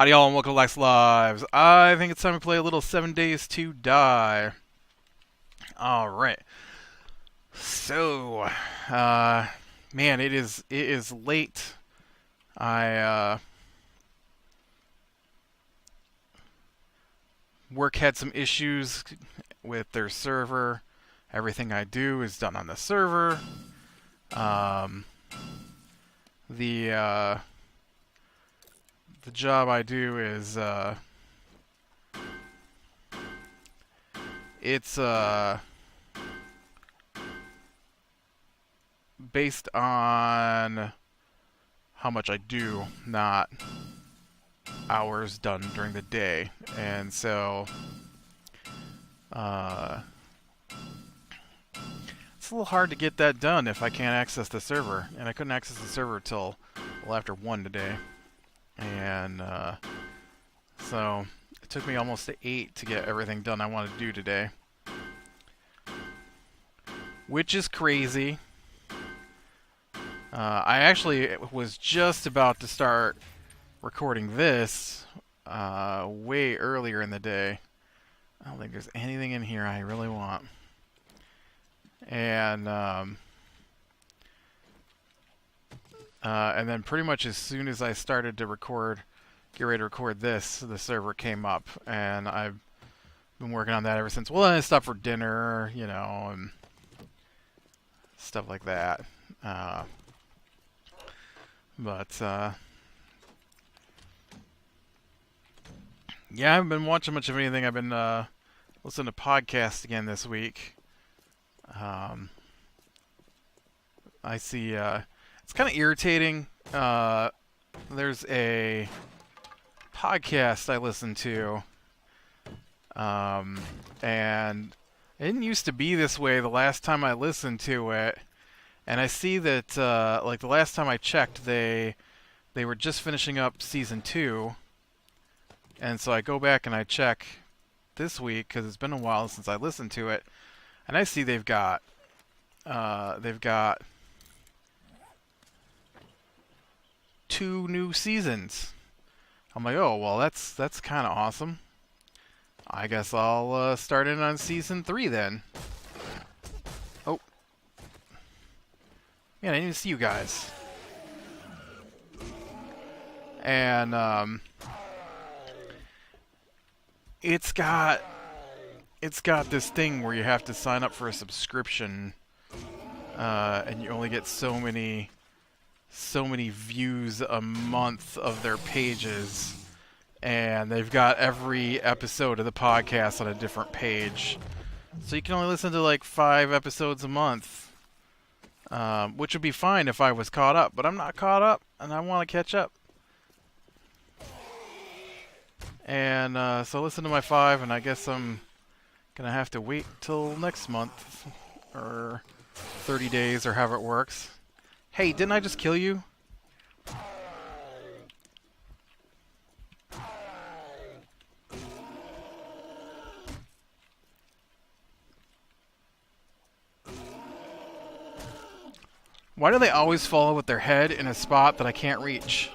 Howdy y'all and welcome to Lex Lives. I think it's time to play a little 7 Days to Die. Alright. So, man, it is late. I, work had some issues with their server. Everything I do is done on the server. Um, the, the job I do is, it's, based on how much I do, not hours done during the day. And so, it's a little hard to get that done if I can't access the server. And I couldn't access the server till well after 1 today. And, so it took me almost to 8 to get everything done I wanted to do today. Which is crazy. I actually was just about to start recording this way earlier in the day. I don't think there's anything in here I really want. And then pretty much as soon as I started to get ready to record this, the server came up, and I've been working on that ever since. Well, then I stopped for dinner, you know, and stuff like that. But yeah, I haven't been watching much of anything. I've been listening to podcasts again this week. I see. It's kind of irritating. There's a podcast I listen to, and it didn't used to be this way the last time I listened to it. And I see that, like the last time I checked, they were just finishing up season 2, and so I go back and I check this week because it's been a while since I listened to it, and I see they've got 2 new seasons. I'm like, oh well, that's kind of awesome. I guess I'll start in on season 3 then. Oh. Man, I didn't even see you guys. And it's got this thing where you have to sign up for a subscription, and you only get so many views a month of their pages, and they've got every episode of the podcast on a different page, so you can only listen to like 5 episodes a month. Which would be fine if I was caught up, but I'm not caught up, and I want to catch up. And so listen to my 5, and I guess I'm gonna have to wait till next month, or 30 days, or however it works. Hey, didn't I just kill you? Why do they always fall with their head in a spot that I can't reach?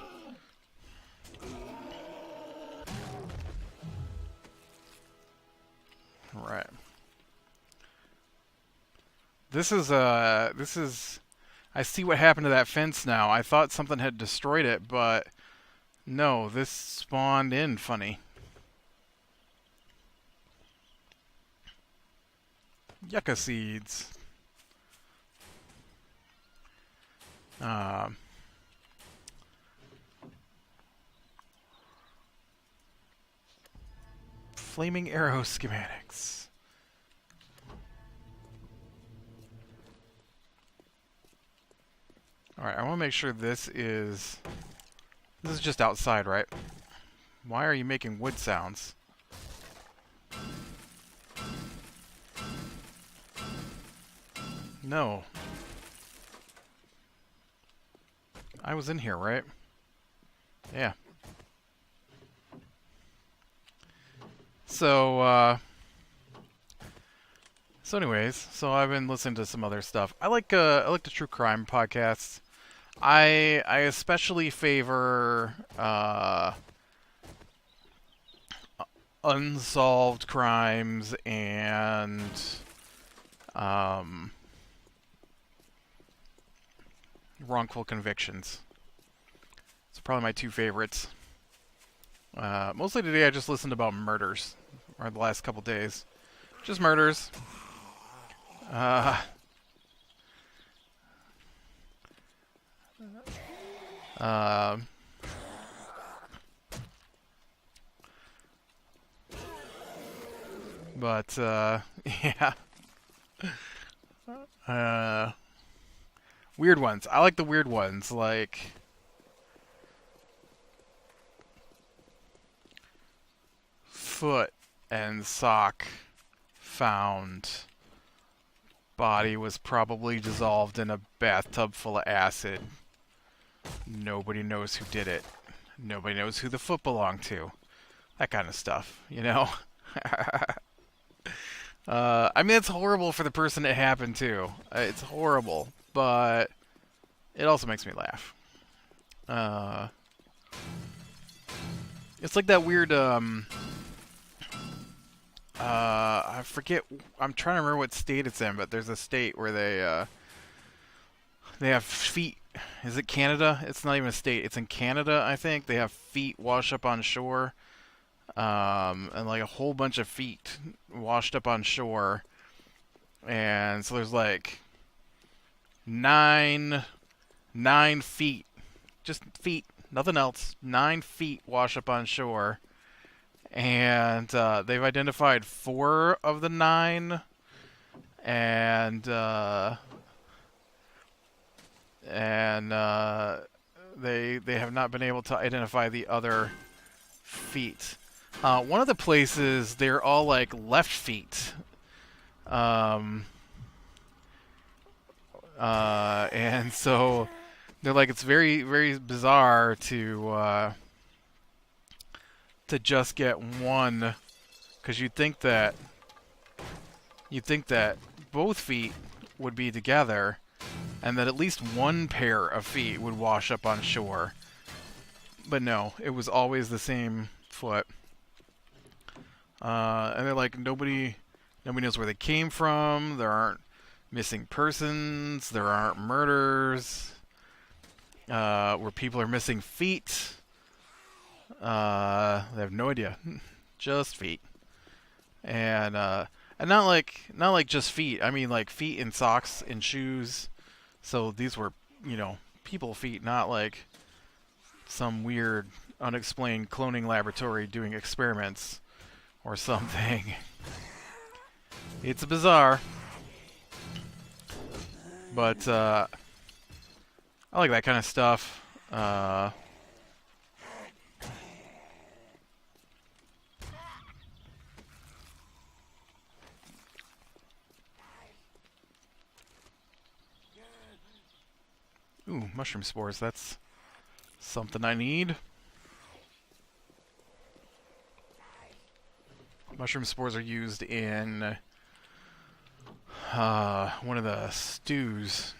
Right. This is I see what happened to that fence now. I thought something had destroyed it, but no, this spawned in funny. Yucca seeds. Flaming arrow schematics. Alright, I want to make sure this is just outside, right? Why are you making wood sounds? No. I was in here, right? Yeah. So, anyways, so I've been listening to some other stuff. I like the true crime podcasts. I especially favor unsolved crimes and wrongful convictions. It's probably my two favorites. Mostly today I just listened about murders, or the last couple days. Just murders. Uh, uh, but, yeah. Uh, Weird ones. I like the weird ones, like foot and sock found. Body was probably dissolved in a bathtub full of acid. Nobody knows who did it. Nobody knows who the foot belonged to. That kind of stuff, you know? I mean, it's horrible for the person it happened to. It's horrible, but it also makes me laugh. It's like that weird, I forget, I'm trying to remember what state it's in, but there's a state where they have feet. Is it Canada? It's not even a state. It's in Canada, I think. They have feet wash up on shore. And like a whole bunch of feet washed up on shore. And so there's like nine feet. Just feet. Nothing else. 9 feet wash up on shore. And they've identified 4 of the 9. And they have not been able to identify the other feet. One of the places, they're all like left feet. And so they're like, it's very, very bizarre to just get one, because you'd think that both feet would be together, and that at least one pair of feet would wash up on shore. But no, it was always the same foot. And they're like, nobody knows where they came from. There aren't missing persons. There aren't murders. Where people are missing feet. They have no idea. Just feet. And not like just feet. I mean like feet in socks and shoes. So these were, people feet, not like some weird, unexplained cloning laboratory doing experiments or something. It's bizarre. But, I like that kind of stuff. Ooh, mushroom spores. That's something I need. Mushroom spores are used in one of the stews,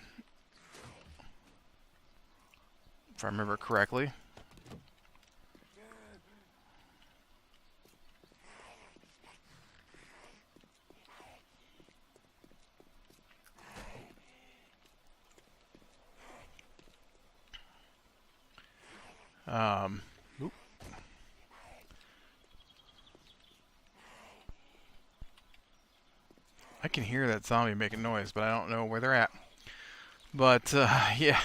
if I remember correctly. Oop. I can hear that zombie making noise, but I don't know where they're at. But, yeah.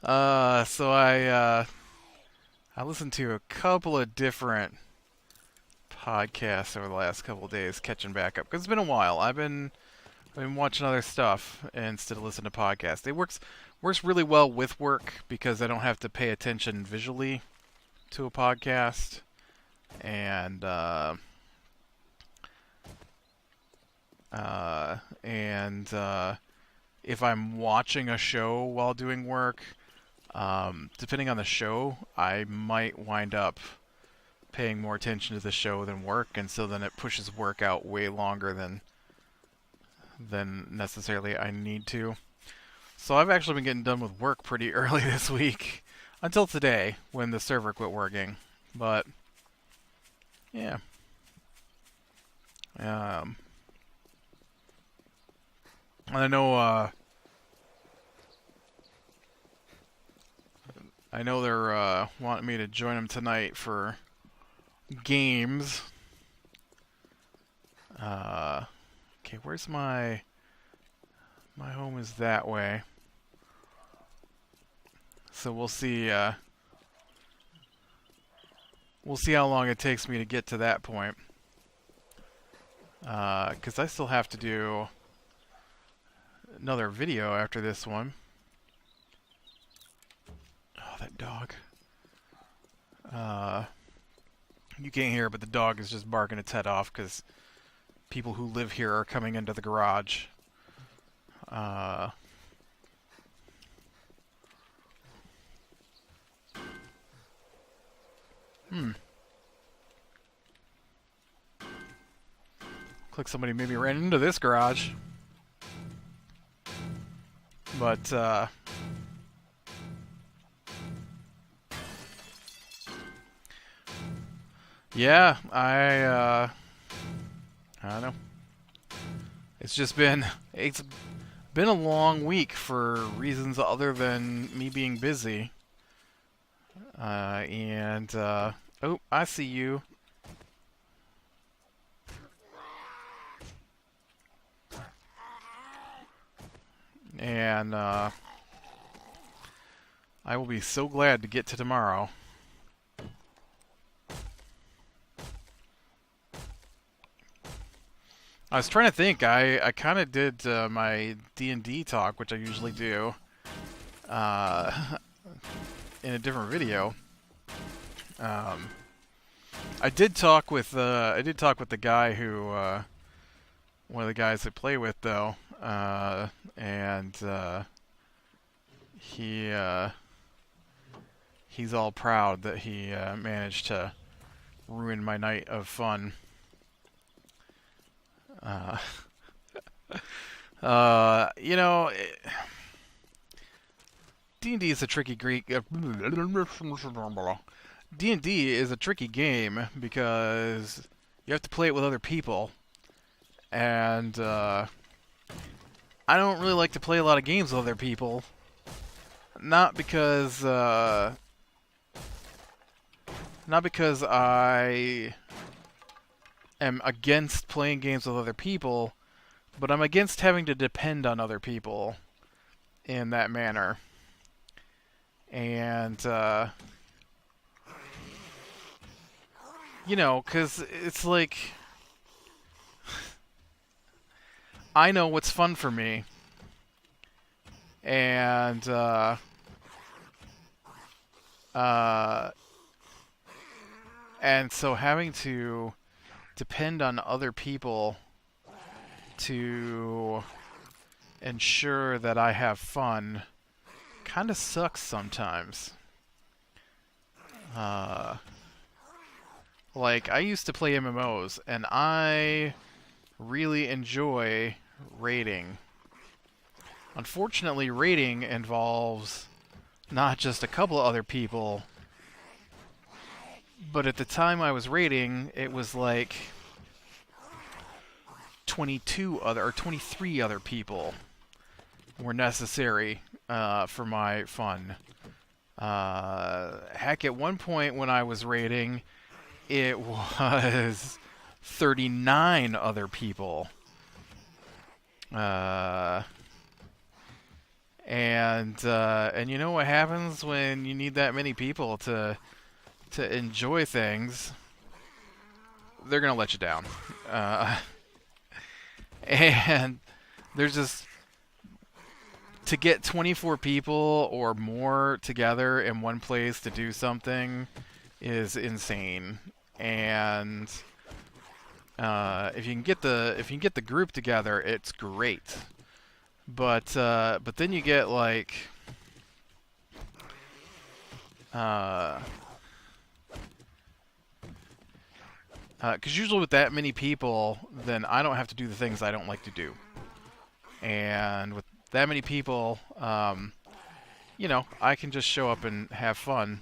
So I listened to a couple of different podcasts over the last couple of days, catching back up. Because it's been a while. I've been watching other stuff instead of listening to podcasts. It works really well with work because I don't have to pay attention visually to a podcast. And if I'm watching a show while doing work, depending on the show, I might wind up paying more attention to the show than work, and so then it pushes work out way longer than necessarily I need to. So I've actually been getting done with work pretty early this week, until today when the server quit working. But Yeah. Um, I know. I know they're wanting me to join them tonight for games. Okay, where's my home? Is that way. So we'll see. We'll see how long it takes me to get to that point. Because I still have to do another video after this one. Oh, that dog. You can't hear it, but the dog is just barking its head off because people who live here are coming into the garage. Looks like somebody maybe ran into this garage. But, yeah, I don't know. It's been a long week for reasons other than me being busy. Oh, I see you. And, I will be so glad to get to tomorrow. I was trying to think. I kind of did my D&D talk, which I usually do, in a different video. I did talk with the guy who one of the guys I play with though, and he's all proud that he managed to ruin my night of fun. You know, D&D is a tricky D&D is a tricky game because you have to play it with other people, and I don't really like to play a lot of games with other people. Not because I am against playing games with other people, but I'm against having to depend on other people in that manner. And, you know, because it's like, I know what's fun for me. And, and so having to depend on other people to ensure that I have fun kind of sucks sometimes. Like, I used to play MMOs, and I really enjoy raiding. Unfortunately, raiding involves not just a couple of other people, but at the time I was raiding, it was like 23 other people were necessary for my fun. Heck, at one point when I was raiding, it was 39 other people. And you know what happens when you need that many people to enjoy things? They're gonna let you down. And there's just, to get 24 people or more together in one place to do something is insane. And if you can get the group together, it's great. But then you get like because usually with that many people, then I don't have to do the things I don't like to do. And with that many people, you know, I can just show up and have fun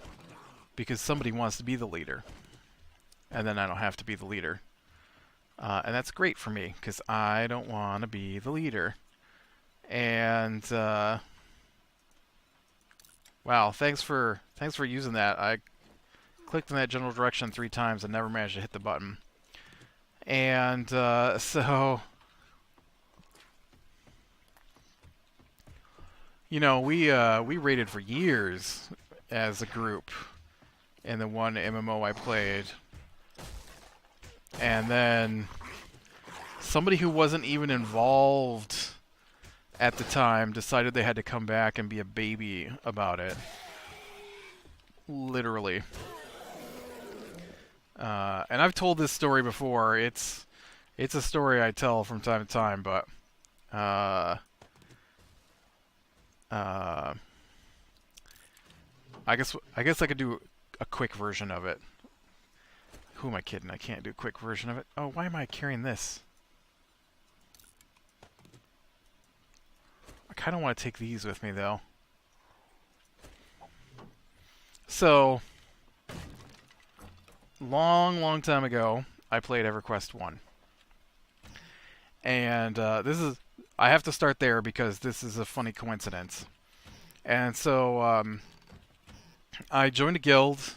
because somebody wants to be the leader. and then I don't have to be the leader. And that's great for me because I don't want to be the leader. And wow, thanks for using that. I clicked in that general direction 3 times and never managed to hit the button. And so, you know, we raided for years as a group in the one MMO I played. And then somebody who wasn't even involved at the time decided they had to come back and be a baby about it. Literally. And I've told this story before. It's a story I tell from time to time, but I guess I could do a quick version of it. Who am I kidding? I can't do a quick version of it. Oh, why am I carrying this? I kind of want to take these with me, though. So, long time ago, I played EverQuest 1. And I have to start there because this is a funny coincidence. And so, I joined a guild,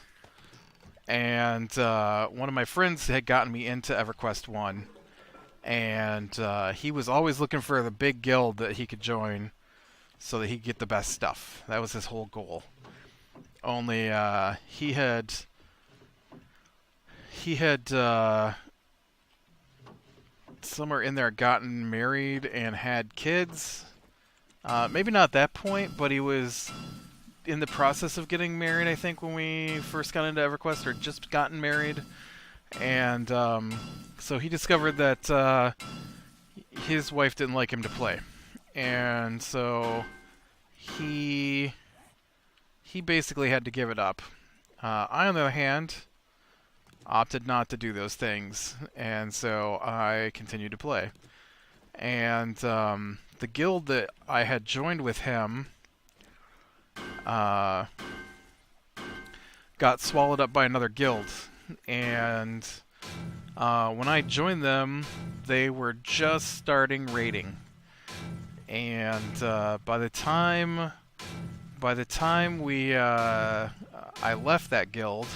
and one of my friends had gotten me into EverQuest 1, and he was always looking for the big guild that he could join so that he could get the best stuff. That was his whole goal. Only he had somewhere in there gotten married and had kids. Maybe not at that point, but he was in the process of getting married, I think, when we first got into EverQuest, or just gotten married. And so he discovered that his wife didn't like him to play. And so he basically had to give it up. I, on the other hand, opted not to do those things, and so I continued to play. And the guild that I had joined with him got swallowed up by another guild, and when I joined them, they were just starting raiding. And by the time I left that guild,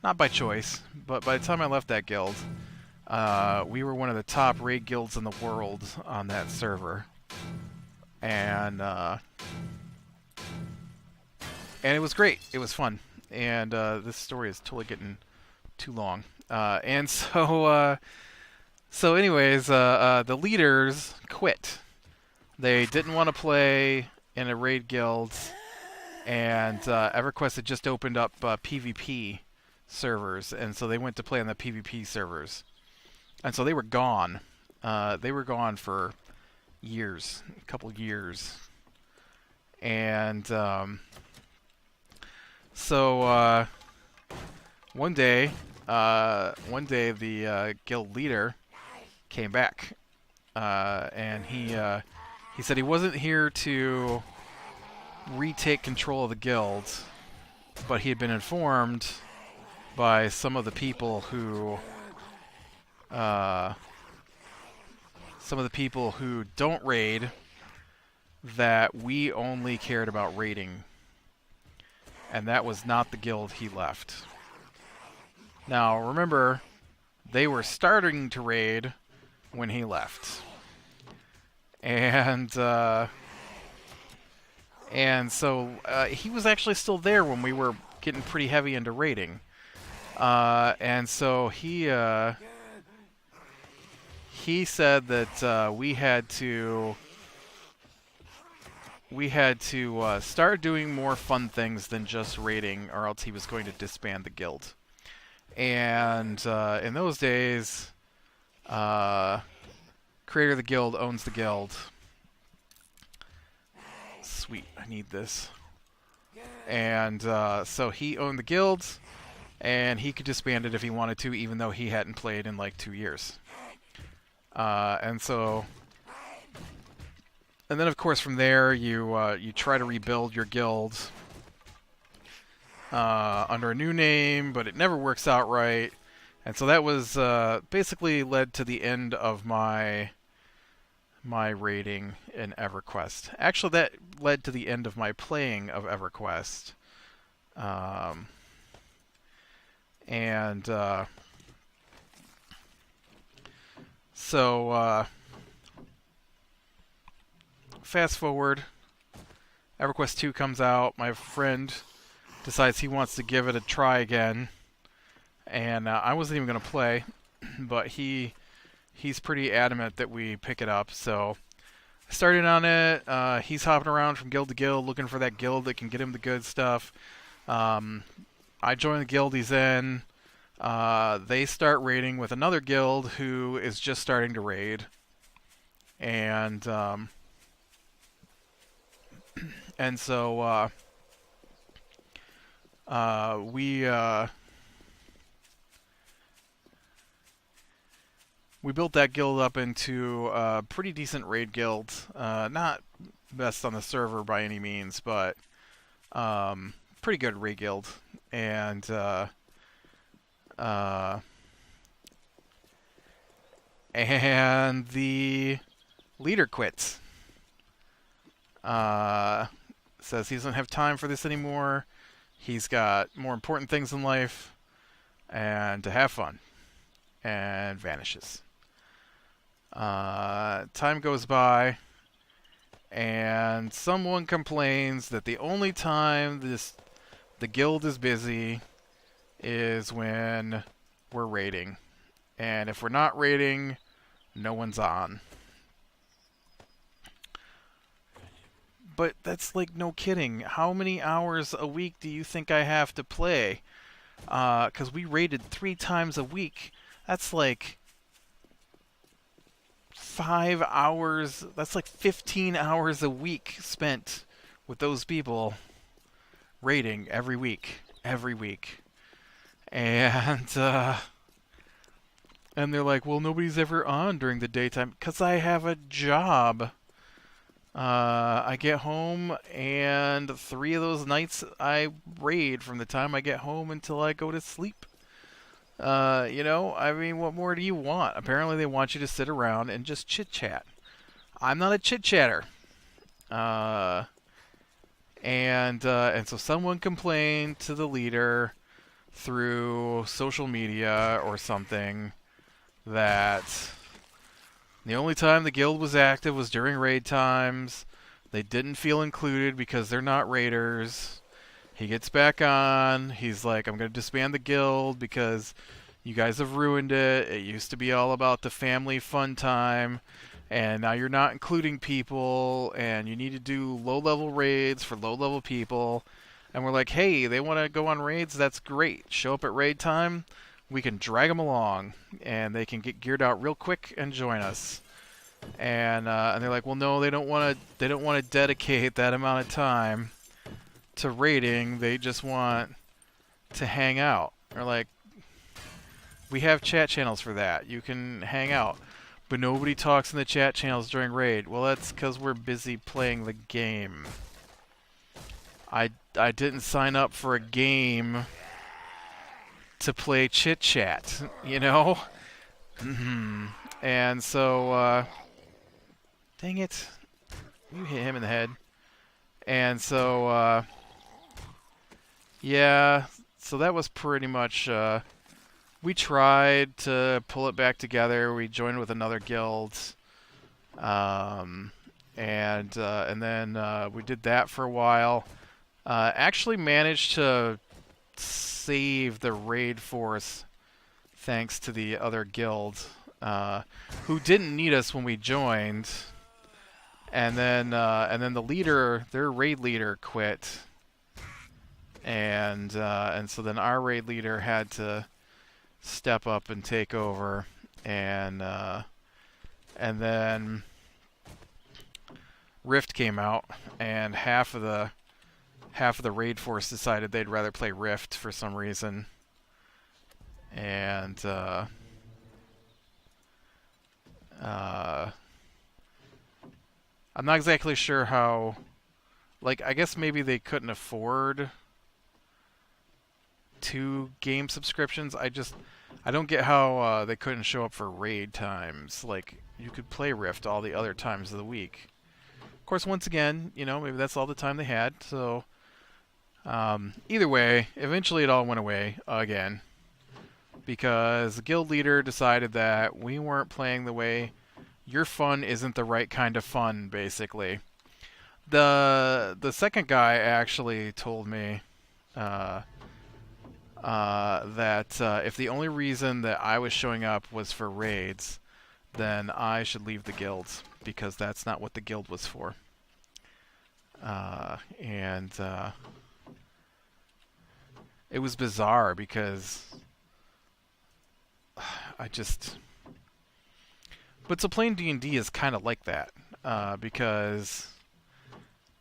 not by choice, but by the time I left that guild, we were one of the top raid guilds in the world on that server, and it was great. It was fun, and this story is totally getting too long. And so, anyways, the leaders quit. They didn't want to play in a raid guild, and EverQuest had just opened up PvP servers, and so they went to play on the PvP servers. And so they were gone. They were gone for years, a couple years. And so one day the guild leader came back, and he said he wasn't here to retake control of the guild, but he had been informed by some of the people who don't raid that we only cared about raiding, and that was not the guild he left. Now remember, they were starting to raid when he left, and so he was actually still there when we were getting pretty heavy into raiding. And so he said that we had to start doing more fun things than just raiding, or else he was going to disband the guild. And in those days, creator of the guild owns the guild. Sweet, I need this. And so he owned the guild, and he could disband it if he wanted to, even though he hadn't played in like 2 years. And then of course from there you try to rebuild your guild under a new name, but it never works out right. And so that was basically led to the end of my rating in EverQuest. Actually, that led to the end of my playing of EverQuest. Um, and so fast forward, EverQuest 2 comes out. My friend decides he wants to give it a try again, and I wasn't even going to play, but he's pretty adamant that we pick it up. So I started on it. He's hopping around from guild to guild looking for that guild that can get him the good stuff. I join the guild he's in. They start raiding with another guild who is just starting to raid, and so we built that guild up into a pretty decent raid guild. Not best on the server by any means, but pretty good raid guild. And and the leader quits. Says he doesn't have time for this anymore. He's got more important things in life, and to have fun, and vanishes. Time goes by, and someone complains that the only time the guild is busy is when we're raiding, and if we're not raiding, no one's on. But that's like no kidding. How many hours a week do you think I have to play? 'Cause we raided 3 times a week. That's like 5 hours. That's like 15 hours a week spent with those people raiding every week. Every week. And they're like, well, nobody's ever on during the daytime. 'Cause I have a job. I get home, and 3 of those nights I raid from the time I get home until I go to sleep. I mean, what more do you want? Apparently they want you to sit around and just chit-chat. I'm not a chit-chatter. And so someone complained to the leader through social media or something that the only time the guild was active was during raid times. They didn't feel included because they're not raiders. He gets back on. He's like, I'm going to disband the guild because you guys have ruined it. It used to be all about the family fun time, and now you're not including people, and you need to do low-level raids for low-level people. And we're like, hey, they want to go on raids? That's great. Show up at raid time. We can drag them along, and they can get geared out real quick and join us. And they're like, well, no, they don't want to dedicate that amount of time to raiding. They just want to hang out. They're like, we have chat channels for that. You can hang out, but nobody talks in the chat channels during raid. Well, that's because we're busy playing the game. I didn't sign up for a game to play chit chat, you know? And so, dang it. You hit him in the head. And so, yeah, so that was pretty much, we tried to pull it back together. We joined with another guild. And then we did that for a while. Actually managed to save the raid force thanks to the other guild, who didn't need us when we joined. And then the leader, their raid leader, quit, and so then our raid leader had to step up and take over, and then Rift came out, and half of the raid force decided they'd rather play Rift for some reason. And I'm not exactly sure how, like, I guess maybe they couldn't afford 2 game subscriptions. I don't get how they couldn't show up for raid times. Like, you could play Rift all the other times of the week. Of course, once again, you know, maybe that's all the time they had. So, either way, eventually it all went away again. Because the guild leader decided that we weren't playing the way your fun isn't the right kind of fun, basically. The second guy actually told me that if the only reason that I was showing up was for raids, then I should leave the guild, because that's not what the guild was for. And it was bizarre because I just... But so playing D&D is kind of like that, because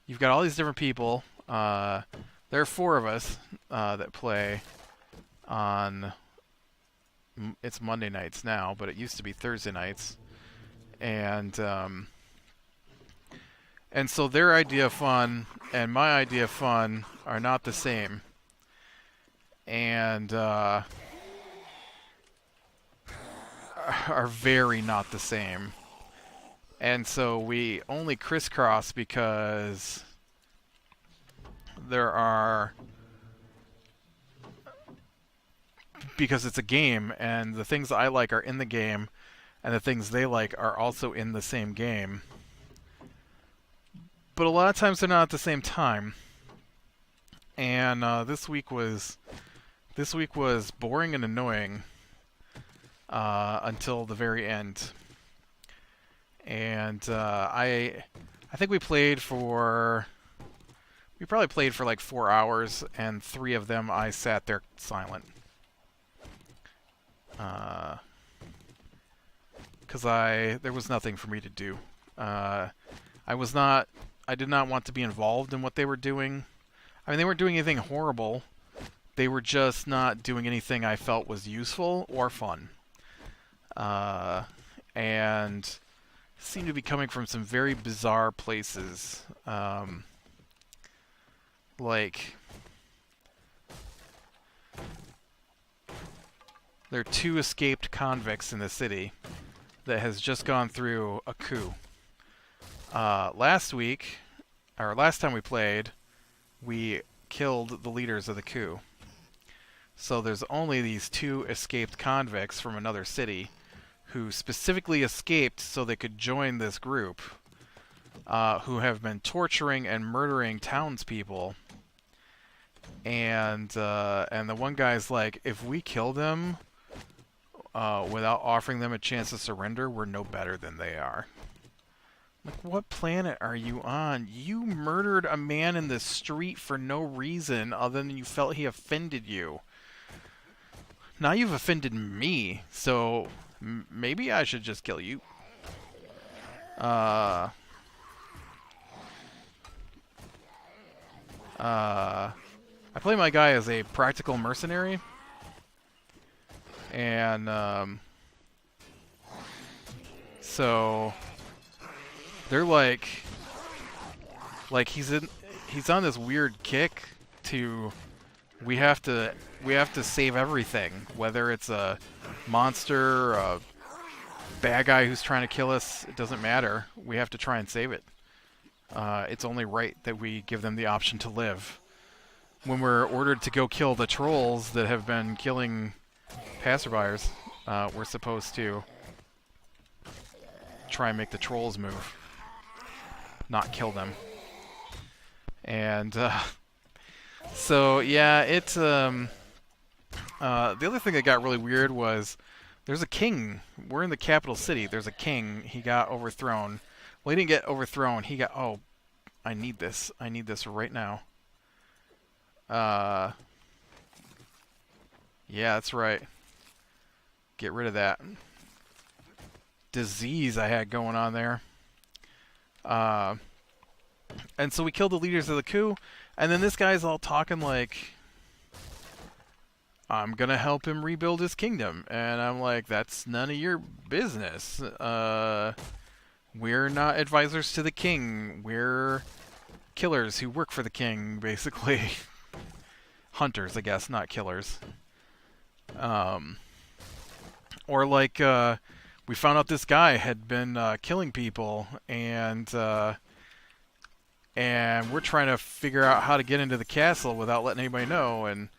you've got all these different people. There are 4 of us that play on... It's Monday nights now, but it used to be Thursday nights. And so their idea of fun and my idea of fun are not the same. And are very not the same. And so we only crisscross because because it's a game, and the things I like are in the game, and the things they like are also in the same game. But a lot of times they're not at the same time. And this week was boring and annoying until the very end. And I think we probably played for like 4 hours, and 3 of them I sat there silent. Because there was nothing for me to do. I did not want to be involved in what they were doing. I mean, they weren't doing anything horrible. They were just not doing anything I felt was useful or fun. And seemed to be coming from some very bizarre places. Like, there are 2 escaped convicts in the city that has just gone through a coup. Last time we played, we killed the leaders of the coup. So there's only these 2 escaped convicts from another city who specifically escaped so they could join this group, who have been torturing and murdering townspeople. And the one guy's like, if we kill them without offering them a chance to surrender, we're no better than they are. Like, what planet are you on? You murdered a man in the street for no reason other than you felt he offended you. Now you've offended me, so maybe I should just kill you. I play my guy as a practical mercenary. And, so they're like he's on this weird kick to we have to save everything, whether it's a monster, a bad guy who's trying to kill us, it doesn't matter. We have to try and save it. It's only right that we give them the option to live. When we're ordered to go kill the trolls that have been killing passerbyers, we're supposed to try and make the trolls move, not kill them. And so yeah, it's the other thing that got really weird was there's a king. We're in the capital city. There's a king. He got overthrown. Well, he didn't get overthrown. He got... Oh, I need this. I need this right now. Yeah, that's right. Get rid of that disease I had going on there. And so we killed the leaders of the coup, and then this guy's all talking like, I'm gonna help him rebuild his kingdom. And I'm like, that's none of your business. We're not advisors to the king. We're killers who work for the king, basically. Hunters, I guess, not killers. Or like we found out this guy had been killing people, and we're trying to figure out how to get into the castle without letting anybody know. And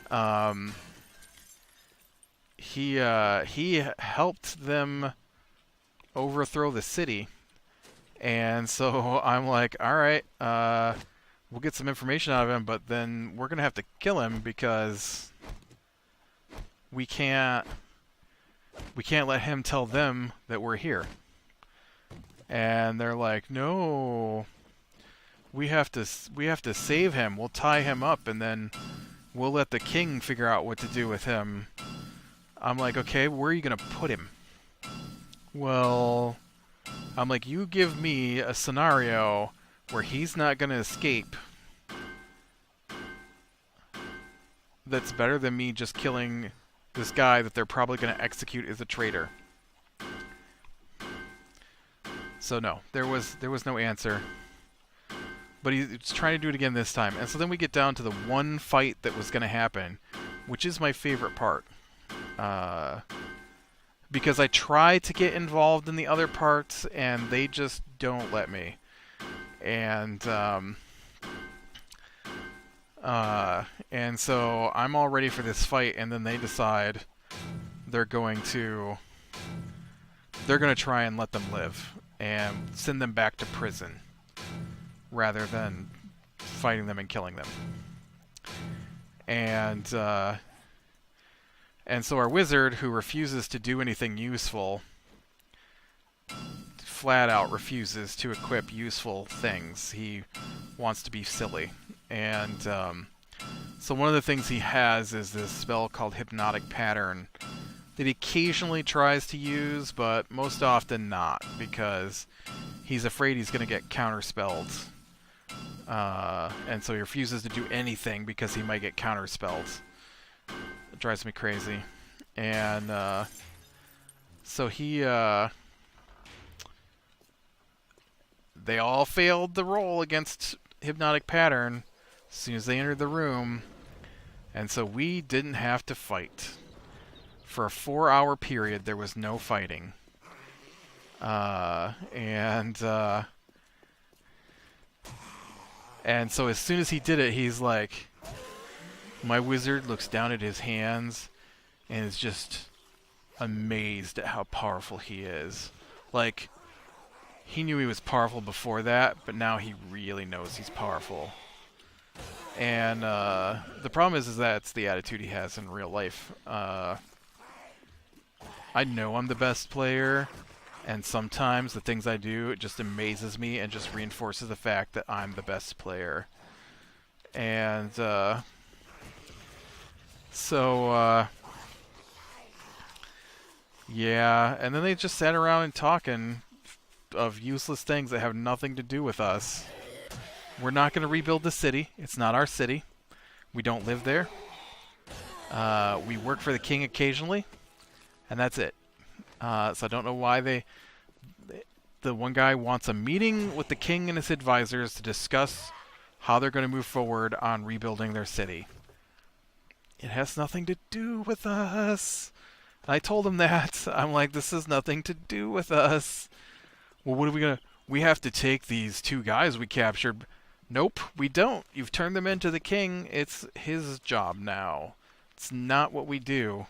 um, he helped them overthrow the city. And so I'm like, all right, we'll get some information out of him, but then we're gonna have to kill him because we can't let him tell them that we're here. And they're like, no, we have to save him. We'll tie him up, and then we'll let the king figure out what to do with him. I'm like, okay, where are you gonna put him? Well, I'm like, you give me a scenario where he's not gonna escape that's better than me just killing this guy that they're probably gonna execute as a traitor. So no, there was no answer. But he's trying to do it again this time. And so then we get down to the one fight that was gonna happen, which is my favorite part. Because I try to get involved in the other parts, and they just don't let me. And so I'm all ready for this fight, and then they decide they're going to try and let them live and send them back to prison rather than fighting them and killing them. And so our wizard, who refuses to do anything useful, flat out refuses to equip useful things. He wants to be silly. And so one of the things he has is this spell called Hypnotic Pattern that he occasionally tries to use, but most often not, because he's afraid he's going to get counterspelled. And so he refuses to do anything because he might get counterspelled. It drives me crazy. And so they all failed the roll against Hypnotic Pattern as soon as they entered the room, and so we didn't have to fight. For a 4-hour period, there was no fighting. And so as soon as he did it, he's like, my wizard looks down at his hands and is just amazed at how powerful he is. Like, he knew he was powerful before that, but now he really knows he's powerful. And the problem is that's the attitude he has in real life. I know I'm the best player, and sometimes the things I do, it just amazes me and just reinforces the fact that I'm the best player. And yeah, and then they just sat around and talking of useless things that have nothing to do with us. We're not going to rebuild the city. It's not our city. We don't live there. We work for the king occasionally, and that's it. So I don't know why the one guy wants a meeting with the king and his advisors to discuss how they're going to move forward on rebuilding their city. It has nothing to do with us. I told him that. I'm like, this has nothing to do with us. Well, what are we going to... We have to take these 2 guys we captured. Nope, we don't. You've turned them into the king. It's his job now. It's not what we do.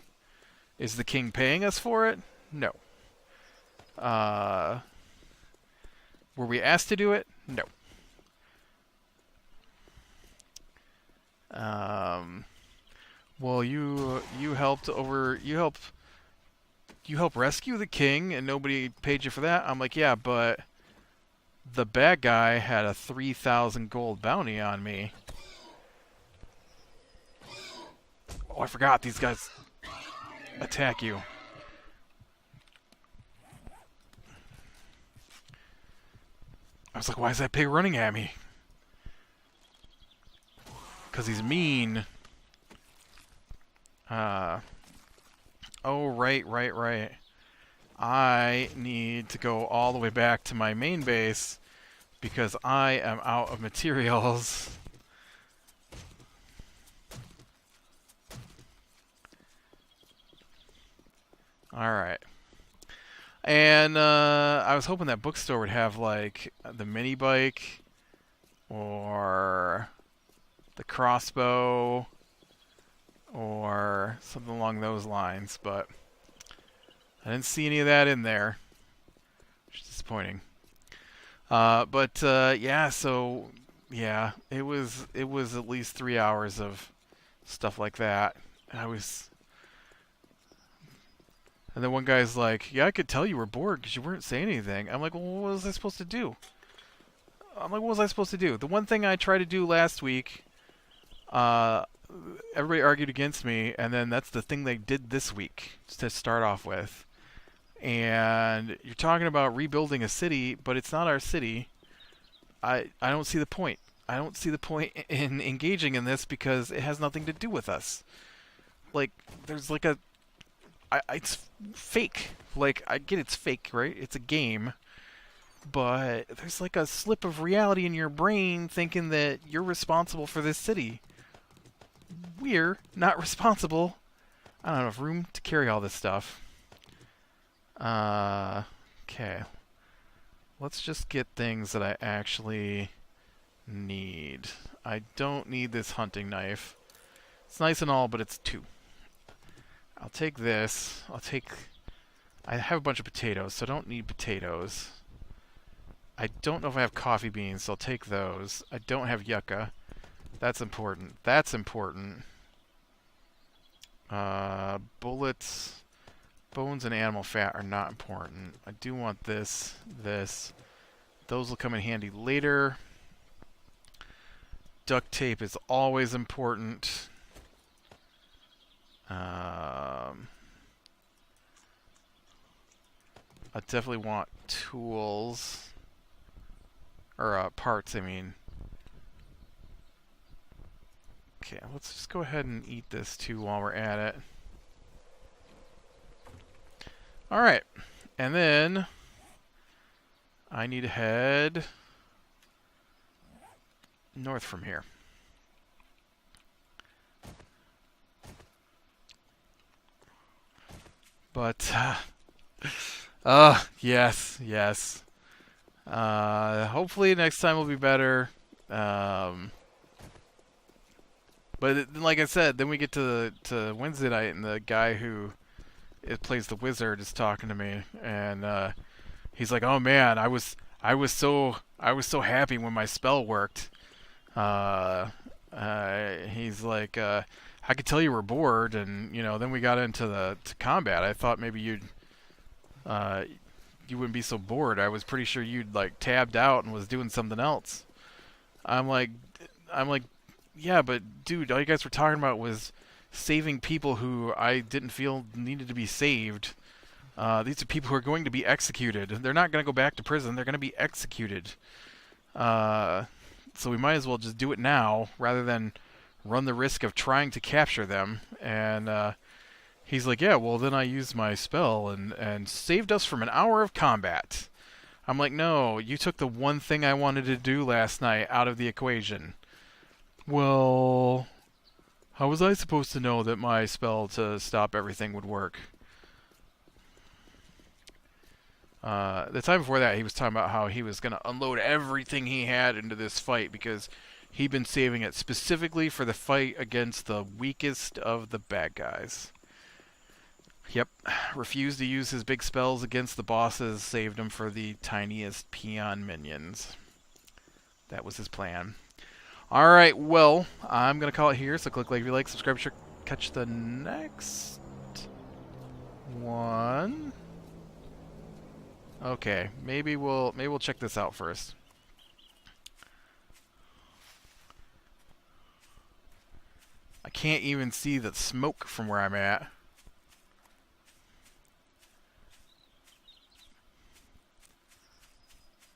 Is the king paying us for it? No. Were we asked to do it? No. Well, you helped rescue the king, and nobody paid you for that. I'm like, yeah, but the bad guy had a 3,000 gold bounty on me. Oh, I forgot these guys attack you. I was like, why is that pig running at me? Because he's mean. Oh, right. I need to go all the way back to my main base because I am out of materials. All right. And I was hoping that bookstore would have like the mini bike or the crossbow or something along those lines, but I didn't see any of that in there, which is disappointing. But yeah, so yeah, it was at least 3 hours of stuff like that. I was, and then one guy's like, "Yeah, I could tell you were bored because you weren't saying anything." I'm like, "Well, what was I supposed to do?" I'm like, "What was I supposed to do?" The one thing I tried to do last week, uh, everybody argued against me, and then that's the thing they did this week to start off with. And you're talking about rebuilding a city, but it's not our city. I don't see the point. I don't see the point in engaging in this because it has nothing to do with us. Like, there's like it's fake. Like, I get it's fake, right? It's a game, but there's like a slip of reality in your brain thinking that you're responsible for this city. We're not responsible. I don't have room to carry all this stuff. Okay. Let's just get things that I actually need. I don't need this hunting knife. It's nice and all, but it's 2. I'll take this. I have a bunch of potatoes, so I don't need potatoes. I don't know if I have coffee beans, so I'll take those. I don't have yucca. That's important. That's important. Bullets, bones, and animal fat are not important. I do want this. Those will come in handy later. Duct tape is always important. I definitely want tools. Or parts, I mean. Okay, let's just go ahead and eat this too while we're at it. Alright, and then I need to head north from here. But, yes. Hopefully next time will be better. But like I said, then we get to Wednesday night, and the guy who plays the wizard is talking to me, and he's like, "Oh man, I was so happy when my spell worked." He's like, "I could tell you were bored, and then we got into to combat. I thought maybe uh, you wouldn't be so bored. I was pretty sure you'd like tabbed out and was doing something else." I'm like, I'm like, yeah, but dude, all you guys were talking about was saving people who I didn't feel needed to be saved. These are people who are going to be executed. They're not going to go back to prison. They're going to be executed. So we might as well just do it now rather than run the risk of trying to capture them. And he's like, yeah, well, then I used my spell and saved us from an hour of combat. I'm like, no, you took the one thing I wanted to do last night out of the equation. Well, how was I supposed to know that my spell to stop everything would work? The time before that, he was talking about how he was going to unload everything he had into this fight because he'd been saving it specifically for the fight against the weakest of the bad guys. Yep, refused to use his big spells against the bosses, saved him for the tiniest peon minions. That was his plan. Alright, well, I'm going to call it here, so click like if you like, subscribe, sure, catch the next one. Okay, maybe we'll check this out first. I can't even see the smoke from where I'm at.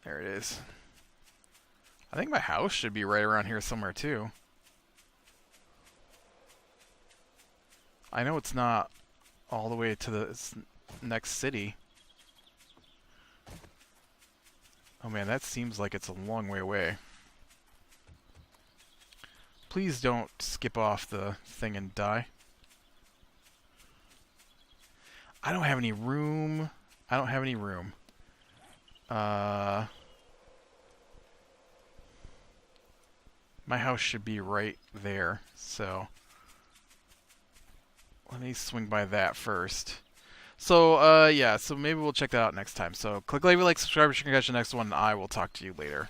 There it is. I think my house should be right around here somewhere too. I know it's not all the way to the next city. Oh man, that seems like it's a long way away. Please don't skip off the thing and die. I don't have any room. I don't have any room. My house should be right there, so let me swing by that first. So, yeah, so maybe we'll check that out next time. So, click like, subscribe, share, catch the next one, and I will talk to you later.